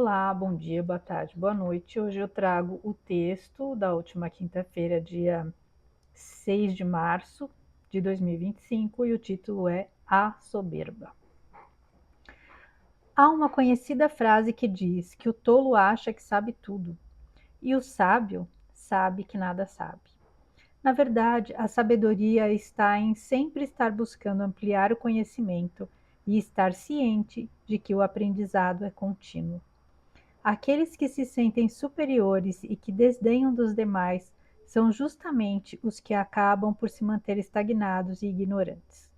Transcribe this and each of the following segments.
Olá, bom dia, boa tarde, boa noite. Hoje eu trago o texto da última quinta-feira, dia 6 de março de 2025, e o título é A Soberba. Há uma conhecida frase que diz que o tolo acha que sabe tudo e o sábio sabe que nada sabe. Na verdade, a sabedoria está em sempre estar buscando ampliar o conhecimento e estar ciente de que o aprendizado é contínuo. Aqueles que se sentem superiores e que desdenham dos demais são justamente os que acabam por se manter estagnados e ignorantes.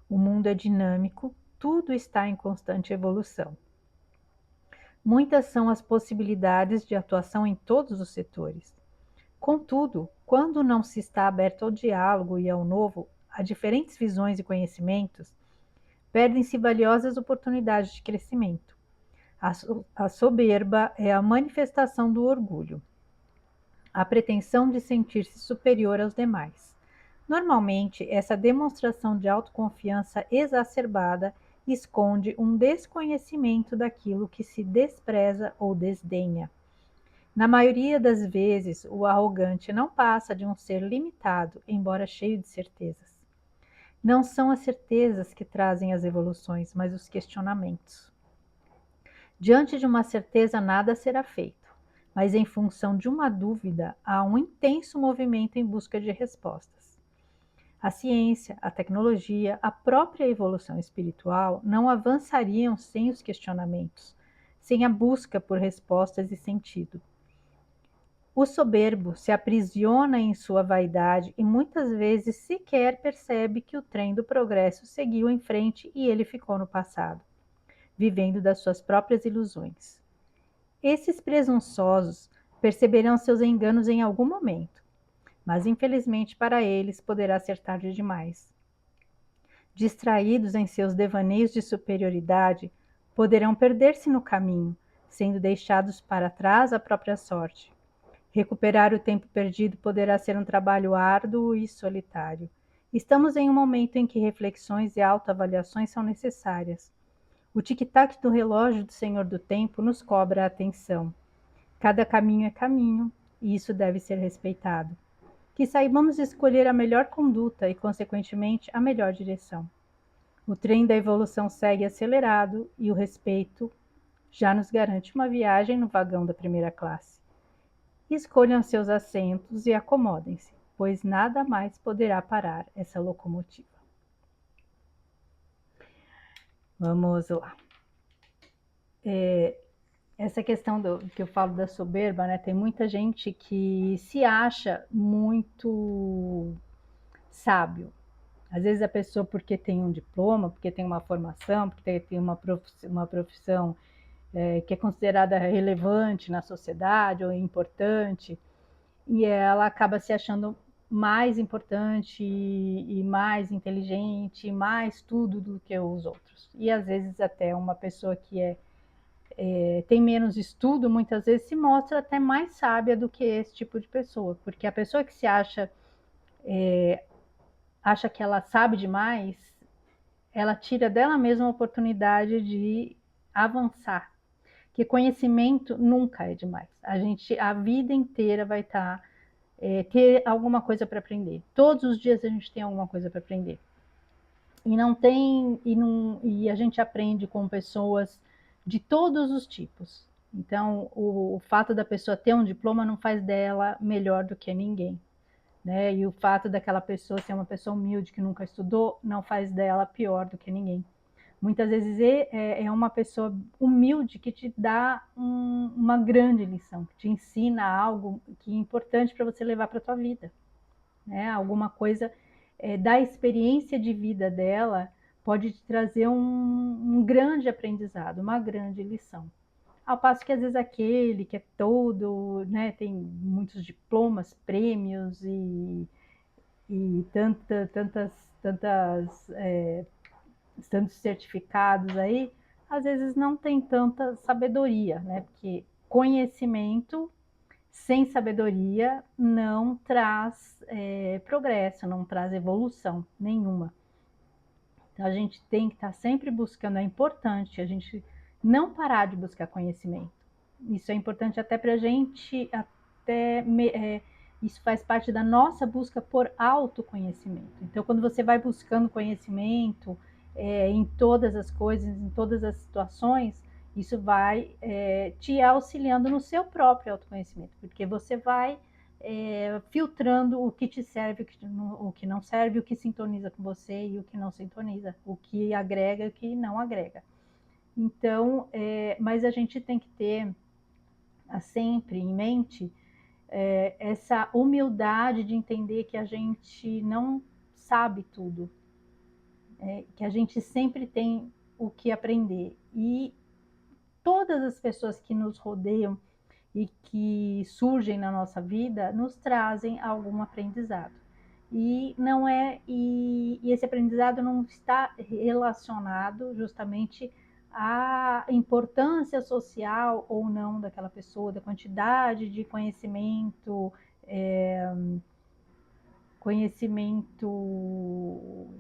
O mundo é dinâmico, tudo está em constante evolução. Muitas são as possibilidades de atuação em todos os setores. Contudo, quando não se está aberto ao diálogo e ao novo, a diferentes visões e conhecimentos, perdem-se valiosas oportunidades de crescimento. A soberba é a manifestação do orgulho, a pretensão de sentir-se superior aos demais. Normalmente, essa demonstração de autoconfiança exacerbada esconde um desconhecimento daquilo que se despreza ou desdenha. Na maioria das vezes, o arrogante não passa de um ser limitado, embora cheio de certezas. Não são as certezas que trazem as evoluções, mas os questionamentos. Diante de uma certeza, nada será feito, mas em função de uma dúvida, há um intenso movimento em busca de respostas. A ciência, a tecnologia, a própria evolução espiritual não avançariam sem os questionamentos, sem a busca por respostas e sentido. O soberbo se aprisiona em sua vaidade e muitas vezes sequer percebe que o trem do progresso seguiu em frente e ele ficou no passado, vivendo das suas próprias ilusões. Esses presunçosos perceberão seus enganos em algum momento, mas infelizmente para eles poderá ser tarde demais. Distraídos em seus devaneios de superioridade, poderão perder-se no caminho, sendo deixados para trás à própria sorte. Recuperar o tempo perdido poderá ser um trabalho árduo e solitário. Estamos em um momento em que reflexões e autoavaliações são necessárias. O tic-tac do relógio do Senhor do Tempo nos cobra a atenção. Cada caminho é caminho, e isso deve ser respeitado. Que saibamos escolher a melhor conduta e, consequentemente, a melhor direção. O trem da evolução segue acelerado e o respeito já nos garante uma viagem no vagão da primeira classe. Escolham seus assentos e acomodem-se, pois nada mais poderá parar essa locomotiva. Vamos lá. Essa questão que eu falo da soberba, né? Tem muita gente que se acha muito sábio. Às vezes a pessoa, porque tem um diploma, porque tem uma formação, porque tem uma profissão que é considerada relevante na sociedade ou importante, e ela acaba se achando mais importante e mais inteligente, mais tudo do que os outros. E às vezes até uma pessoa que tem menos estudo, muitas vezes se mostra até mais sábia do que esse tipo de pessoa, porque a pessoa que se acha que ela sabe demais, ela tira dela mesma a oportunidade de avançar, que conhecimento nunca é demais. A vida inteira vai ter alguma coisa para aprender. Todos os dias a gente tem alguma coisa para aprender. E a gente aprende com pessoas de todos os tipos. Então, o fato da pessoa ter um diploma não faz dela melhor do que ninguém, né? E o fato daquela pessoa ser uma pessoa humilde que nunca estudou não faz dela pior do que ninguém. Muitas vezes é uma pessoa humilde que te dá uma grande lição, que te ensina algo que é importante para você levar para a tua vida, né? Alguma coisa da experiência de vida dela pode te trazer um grande aprendizado, uma grande lição. Ao passo que às vezes aquele que é todo, né, tem muitos diplomas, prêmios e tantos certificados aí, às vezes não tem tanta sabedoria, né? Porque conhecimento sem sabedoria não traz progresso, não traz evolução nenhuma. Então a gente tem que estar sempre buscando, é importante a gente não parar de buscar conhecimento. Isso é importante até para a gente, isso faz parte da nossa busca por autoconhecimento. Então, quando você vai buscando conhecimento em todas as coisas, em todas as situações, isso vai te auxiliando no seu próprio autoconhecimento, porque você vai filtrando o que te serve, o que não serve, o que sintoniza com você e o que não sintoniza, o que agrega e o que não agrega. Então, mas a gente tem que ter sempre em mente essa humildade de entender que a gente não sabe tudo, que a gente sempre tem o que aprender. E todas as pessoas que nos rodeiam e que surgem na nossa vida nos trazem algum aprendizado. E não é e esse aprendizado não está relacionado justamente à importância social ou não daquela pessoa, da quantidade de conhecimento,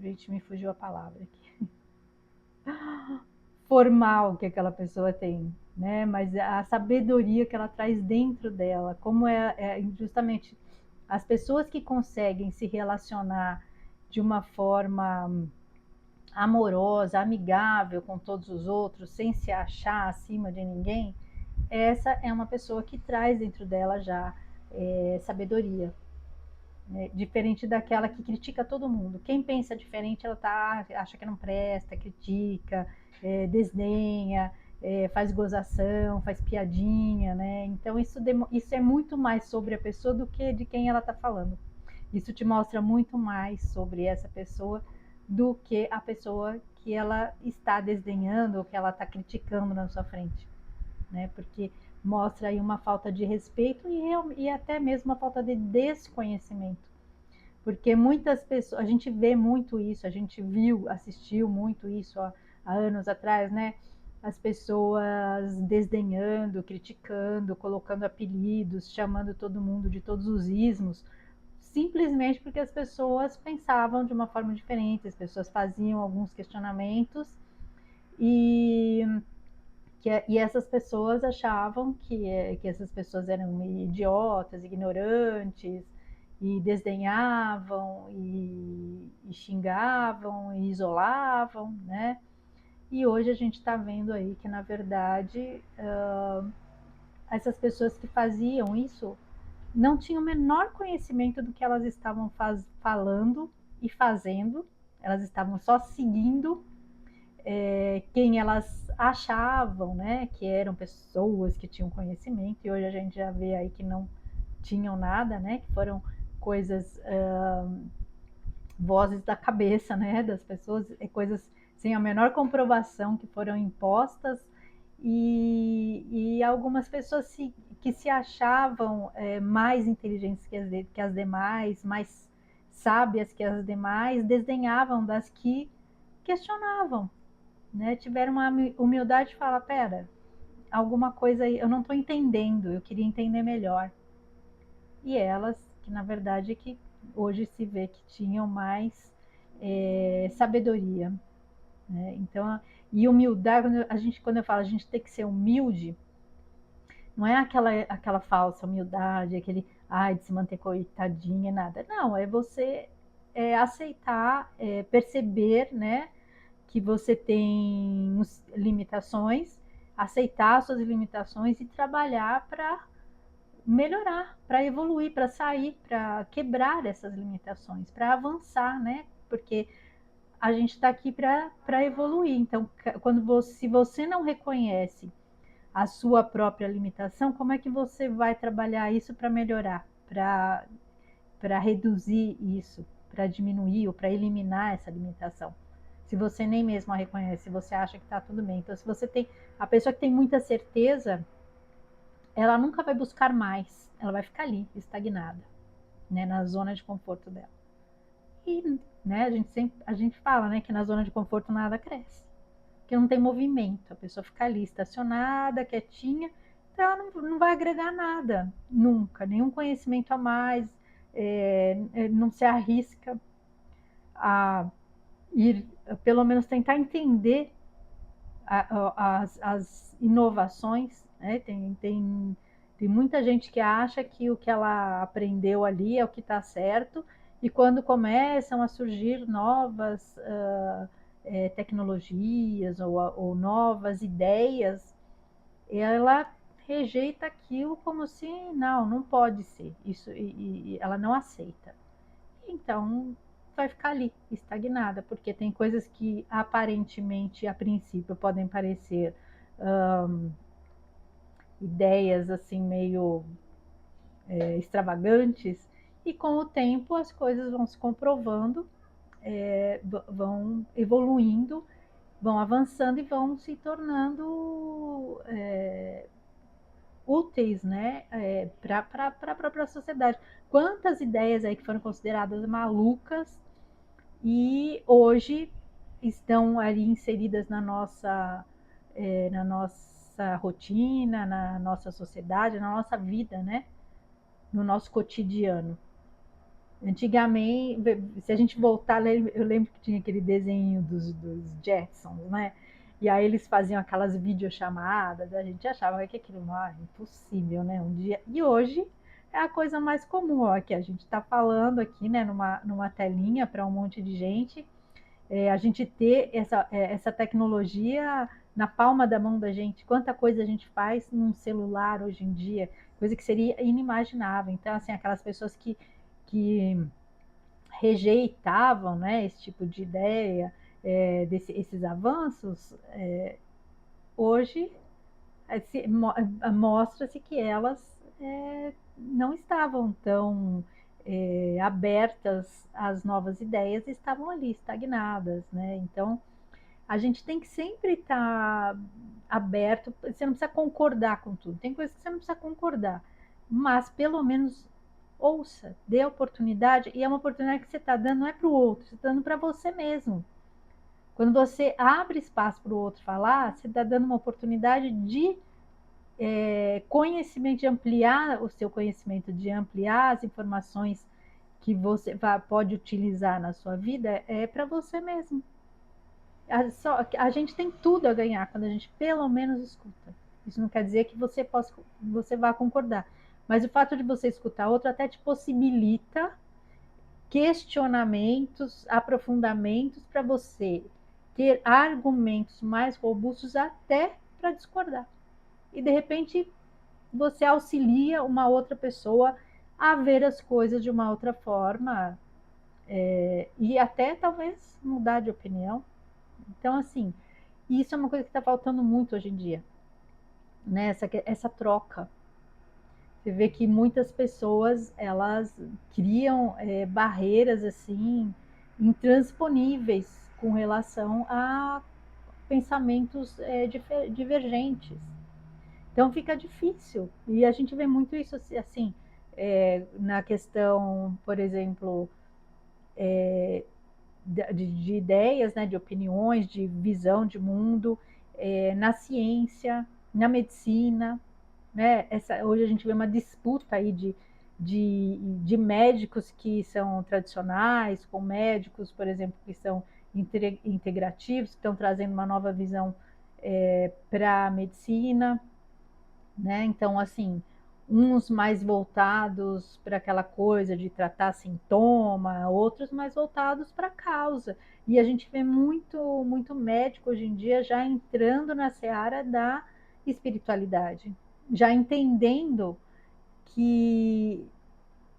gente, me fugiu a palavra aqui, formal que aquela pessoa tem, né? Mas a sabedoria que ela traz dentro dela, como é justamente as pessoas que conseguem se relacionar de uma forma amorosa, amigável com todos os outros, sem se achar acima de ninguém, essa é uma pessoa que traz dentro dela já sabedoria. Né? Diferente daquela que critica todo mundo. Quem pensa diferente, ela acha que não presta, critica, desdenha, faz gozação, faz piadinha, né? Então isso é muito mais sobre a pessoa do que de quem ela está falando. Isso te mostra muito mais sobre essa pessoa do que a pessoa que ela está desdenhando ou que ela está criticando na sua frente, né? Porque mostra aí uma falta de respeito e até mesmo uma falta de desconhecimento. Porque muitas pessoas, a gente vê muito isso, a gente assistiu muito isso há anos atrás, né? As pessoas desdenhando, criticando, colocando apelidos, chamando todo mundo de todos os ismos, simplesmente porque as pessoas pensavam de uma forma diferente, as pessoas faziam alguns questionamentos e, e essas pessoas achavam que essas pessoas eram idiotas, ignorantes, e desdenhavam, e xingavam, e isolavam, né? E hoje a gente está vendo aí que, na verdade, essas pessoas que faziam isso não tinham o menor conhecimento do que elas estavam falando e fazendo, elas estavam só seguindo quem elas achavam, né, que eram pessoas que tinham conhecimento, e hoje a gente já vê aí que não tinham nada, né, que foram coisas, vozes da cabeça, né, das pessoas, coisas sem a menor comprovação que foram impostas, e algumas pessoas que se achavam mais inteligentes que as demais, mais sábias que as demais, desdenhavam das que questionavam, né? Tiveram uma humildade de falar, pera, alguma coisa aí, eu não estou entendendo, eu queria entender melhor. E elas, que na verdade é que hoje se vê que tinham mais sabedoria, né? Então, e humildade, quando eu falo a gente tem que ser humilde, não é aquela falsa humildade, aquele ai de se manter coitadinha, nada. Não, é você aceitar, perceber, né, que você tem limitações, aceitar suas limitações e trabalhar para melhorar, para evoluir, para sair, para quebrar essas limitações, para avançar, né? Porque a gente está aqui para evoluir. Então, se você não reconhece a sua própria limitação, como é que você vai trabalhar isso para melhorar, para reduzir isso, para diminuir ou para eliminar essa limitação? Se você nem mesmo a reconhece, se você acha que está tudo bem. Então, se você tem a pessoa que tem muita certeza, ela nunca vai buscar mais, ela vai ficar ali, estagnada, né, na zona de conforto dela. E, né, a gente fala, né, que na zona de conforto nada cresce, que não tem movimento, a pessoa fica ali estacionada, quietinha, então ela não vai agregar nada, nunca, nenhum conhecimento a mais, não se arrisca a ir, pelo menos tentar entender as inovações, né? Tem muita gente que acha que o que ela aprendeu ali é o que está certo, e quando começam a surgir novas tecnologias ou novas ideias, ela rejeita aquilo como se não pode ser isso, e ela não aceita. Então vai ficar ali estagnada, porque tem coisas que aparentemente, a princípio, podem parecer ideias assim meio extravagantes, e com o tempo as coisas vão se comprovando, vão evoluindo, vão avançando e vão se tornando úteis, né, para a própria sociedade. Quantas ideias aí que foram consideradas malucas e hoje estão ali inseridas na nossa rotina, na nossa sociedade, na nossa vida, né? No nosso cotidiano. Antigamente, se a gente voltar, eu lembro que tinha aquele desenho dos Jetsons, né? E aí eles faziam aquelas videochamadas, a gente achava que aquilo não era impossível, né? Um dia. E hoje é a coisa mais comum, ó, que a gente está falando aqui, né, numa telinha para um monte de gente. A gente ter essa tecnologia na palma da mão da gente, quanta coisa a gente faz num celular hoje em dia, coisa que seria inimaginável. Então, assim, aquelas pessoas que rejeitavam, né, esse tipo de ideia, esses avanços, hoje mostra-se que elas não estavam tão abertas às novas ideias, estavam ali estagnadas, né? Então a gente tem que sempre estar aberto. Você não precisa concordar com tudo, tem coisas que você não precisa concordar, mas pelo menos ouça, dê a oportunidade, e é uma oportunidade que você está dando, não é para o outro, você está dando para você mesmo. Quando você abre espaço para o outro falar, você está dando uma oportunidade de conhecimento, de ampliar o seu conhecimento, de ampliar as informações que você pode utilizar na sua vida, para você mesmo. A gente tem tudo a ganhar quando a gente pelo menos escuta. Isso não quer dizer que você vá concordar, mas o fato de você escutar outro até te possibilita questionamentos, aprofundamentos para você ter argumentos mais robustos até para discordar. E de repente você auxilia uma outra pessoa a ver as coisas de uma outra forma, e até talvez mudar de opinião. Então, assim, isso é uma coisa que está faltando muito hoje em dia, né? Essa troca. Você vê que muitas pessoas elas criam barreiras assim intransponíveis com relação a pensamentos divergentes. Então fica difícil. E a gente vê muito isso assim, na questão, por exemplo, de ideias, né, de opiniões, de visão de mundo, na ciência, na medicina, né? Hoje a gente vê uma disputa aí de médicos que são tradicionais, com médicos, por exemplo, que são integrativos, que estão trazendo uma nova visão para a medicina, né? Então, assim, uns mais voltados para aquela coisa de tratar sintoma, outros mais voltados para a causa. E a gente vê muito médico hoje em dia já entrando na seara da espiritualidade, já entendendo que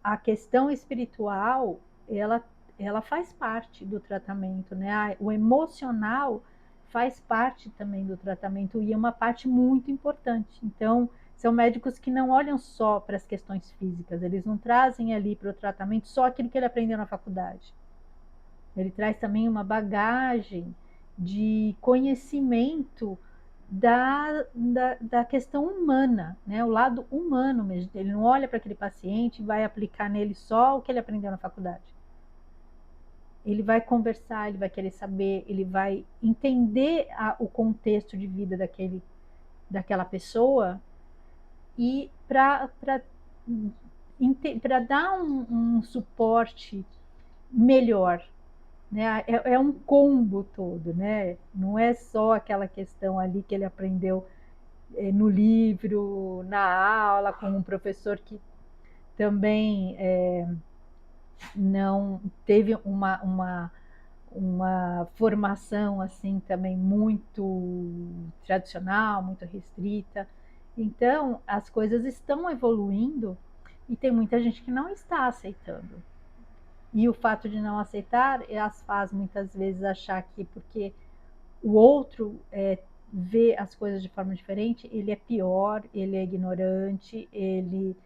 a questão espiritual, ela faz parte do tratamento, né? O emocional faz parte também do tratamento e é uma parte muito importante. Então, são médicos que não olham só para as questões físicas, eles não trazem ali para o tratamento só aquilo que ele aprendeu na faculdade. Ele traz também uma bagagem de conhecimento da questão humana, né? O lado humano mesmo. Ele não olha para aquele paciente e vai aplicar nele só o que ele aprendeu na faculdade. Ele vai conversar, ele vai querer saber, ele vai entender o contexto de vida daquela pessoa, e para dar um suporte melhor, né? É um combo todo, né? Não é só aquela questão ali que ele aprendeu no livro, na aula, com um professor que também não teve uma formação assim também muito tradicional, muito restrita. Então, as coisas estão evoluindo e tem muita gente que não está aceitando. E o fato de não aceitar as faz muitas vezes achar que porque o outro vê as coisas de forma diferente, ele é pior, ele é ignorante, ele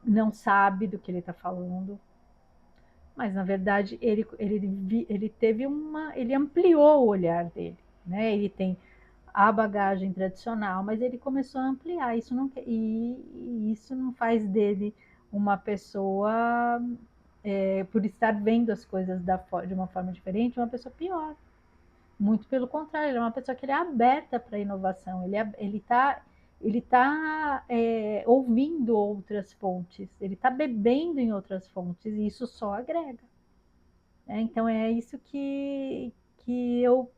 não sabe do que ele está falando. Mas na verdade ele teve ele ampliou o olhar dele, né? Ele tem a bagagem tradicional, mas ele começou a ampliar. E isso não faz dele uma pessoa, por estar vendo as coisas de uma forma diferente, uma pessoa pior. Muito pelo contrário, ele é uma pessoa que ele é aberta para a inovação, ele tá ouvindo outras fontes, ele está bebendo em outras fontes, e isso só agrega. Né? Então é isso que eu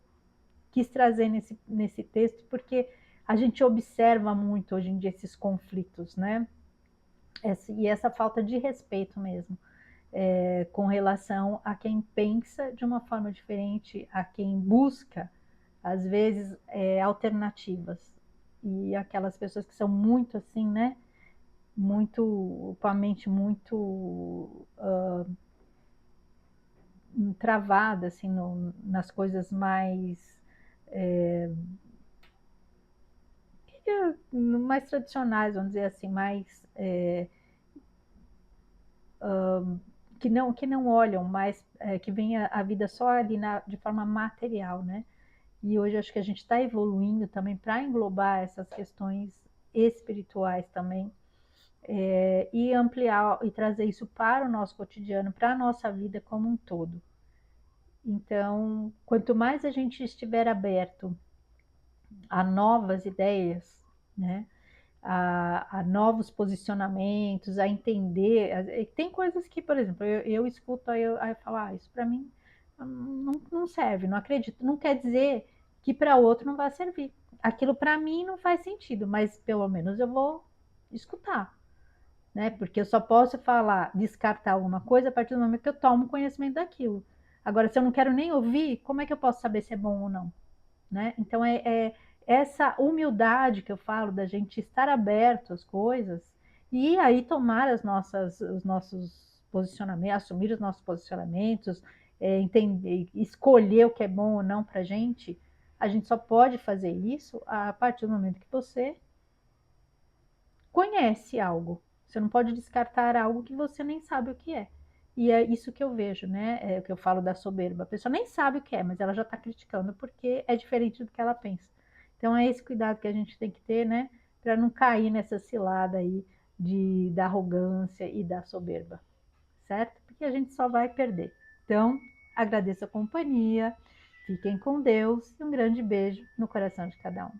quis trazer nesse texto, porque a gente observa muito hoje em dia esses conflitos, né? E essa falta de respeito mesmo, com relação a quem pensa de uma forma diferente, a quem busca, às vezes, alternativas. E aquelas pessoas que são muito assim, né? Muito, com a mente muito travada assim, nas coisas mais tradicionais, vamos dizer assim, mais que não olham mais, que veem a vida só ali de forma material, né? E hoje acho que a gente está evoluindo também para englobar essas questões espirituais também, e ampliar e trazer isso para o nosso cotidiano, para a nossa vida como um todo. Então, quanto mais a gente estiver aberto a novas ideias, né? A novos posicionamentos, a entender. Tem coisas que, por exemplo, eu escuto aí eu falo, isso para mim não serve, não acredito. Não quer dizer que para outro não vai servir. Aquilo para mim não faz sentido, mas pelo menos eu vou escutar, né? Porque eu só posso falar, descartar alguma coisa a partir do momento que eu tomo conhecimento daquilo. Agora, se eu não quero nem ouvir, como é que eu posso saber se é bom ou não? Né? Então é essa humildade que eu falo da gente estar aberto às coisas e aí tomar os nossos posicionamentos, assumir os nossos posicionamentos, entender, escolher o que é bom ou não para a gente. A gente só pode fazer isso a partir do momento que você conhece algo. Você não pode descartar algo que você nem sabe o que é. E é isso que eu vejo, né? É o que eu falo da soberba. A pessoa nem sabe o que é, mas ela já está criticando porque é diferente do que ela pensa. Então é esse cuidado que a gente tem que ter, né? Para não cair nessa cilada aí da arrogância e da soberba, certo? Porque a gente só vai perder. Então, agradeço a companhia, fiquem com Deus e um grande beijo no coração de cada um.